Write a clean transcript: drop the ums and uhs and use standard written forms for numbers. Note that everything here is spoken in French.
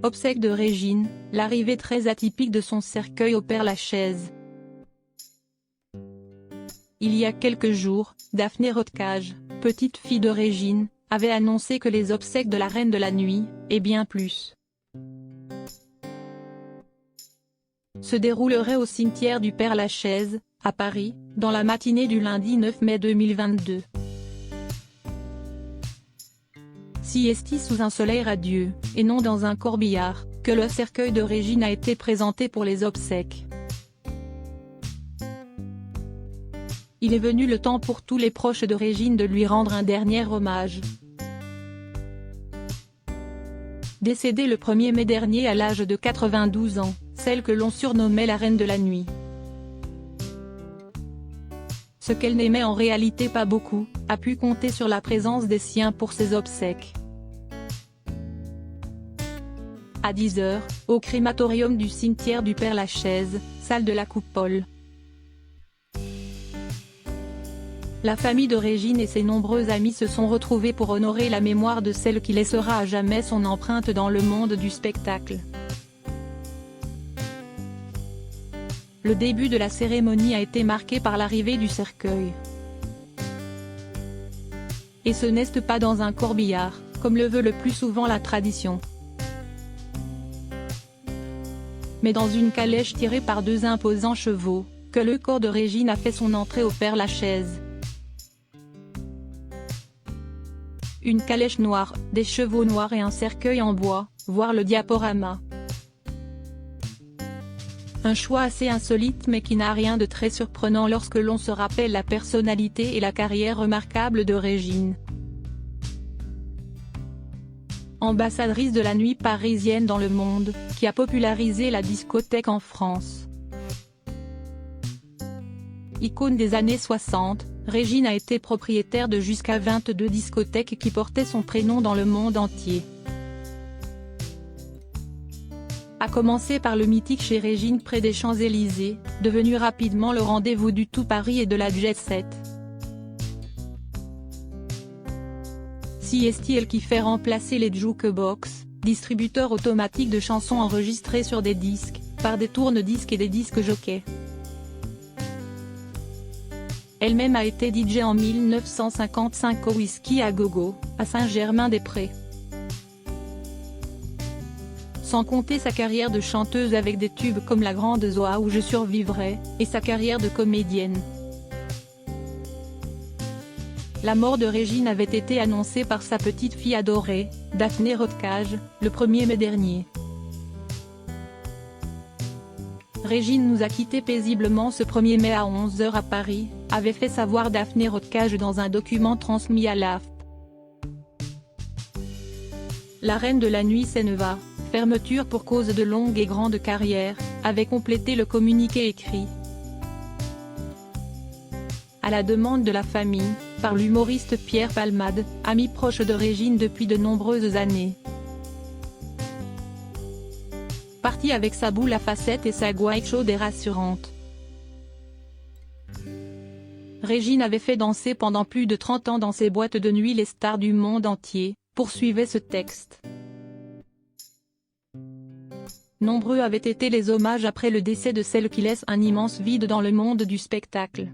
Obsèques de Régine, l'arrivée très atypique de son cercueil au Père-Lachaise. Il y a quelques jours, Daphné Rottkage, petite fille de Régine, avait annoncé que les obsèques de la Reine de la Nuit, et bien plus, se dérouleraient au cimetière du Père-Lachaise, à Paris, dans la matinée du lundi 9 mai 2022. Si est sous un soleil radieux, et non dans un corbillard, que le cercueil de Régine a été présenté pour les obsèques. Il est venu le temps pour tous les proches de Régine de lui rendre un dernier hommage. Décédée le 1er mai dernier à l'âge de 92 ans, celle que l'on surnommait la Reine de la Nuit. Ce qu'elle n'aimait en réalité pas beaucoup, a pu compter sur la présence des siens pour ses obsèques. À 10 h, au crématorium du cimetière du Père-Lachaise, salle de la Coupole. La famille de Régine et ses nombreux amis se sont retrouvés pour honorer la mémoire de celle qui laissera à jamais son empreinte dans le monde du spectacle. Le début de la cérémonie a été marqué par l'arrivée du cercueil. Et ce n'est pas dans un corbillard, comme le veut le plus souvent la tradition, mais dans une calèche tirée par deux imposants chevaux, que le corps de Régine a fait son entrée au Père-Lachaise. Une calèche noire, des chevaux noirs et un cercueil en bois, voir le diaporama. Un choix assez insolite mais qui n'a rien de très surprenant lorsque l'on se rappelle la personnalité et la carrière remarquable de Régine. Ambassadrice de la nuit parisienne dans le monde, qui a popularisé la discothèque en France. Icône des années 60, Régine a été propriétaire de jusqu'à 22 discothèques qui portaient son prénom dans le monde entier. A commencer par le mythique Chez Régine près des Champs-Élysées, devenu rapidement le rendez-vous du tout Paris et de la jet set. Si est elle qui fait remplacer les jukebox, distributeurs automatiques de chansons enregistrées sur des disques, par des tourne-disques et des disques jockeys. Elle-même a été DJ en 1955 au Whisky à Gogo, à Saint-Germain-des-Prés. Sans compter sa carrière de chanteuse avec des tubes comme La Grande Zoa ou Je survivrai, et sa carrière de comédienne. La mort de Régine avait été annoncée par sa petite fille adorée, Daphné Rottkage, le 1er mai dernier. Régine nous a quittés paisiblement ce 1er mai à 11 h à Paris, avait fait savoir Daphné Rottkage dans un document transmis à l'AFP. La Reine de la Nuit Seneva, fermeture pour cause de longue et grande carrière, avait complété le communiqué écrit. À la demande de la famille, par l'humoriste Pierre Palmade, ami proche de Régine depuis de nombreuses années. Parti avec sa boule à facettes et sa gouaille chaude et rassurante. Régine avait fait danser pendant plus de 30 ans dans ses boîtes de nuit les stars du monde entier, poursuivait ce texte. Nombreux avaient été les hommages après le décès de celle qui laisse un immense vide dans le monde du spectacle.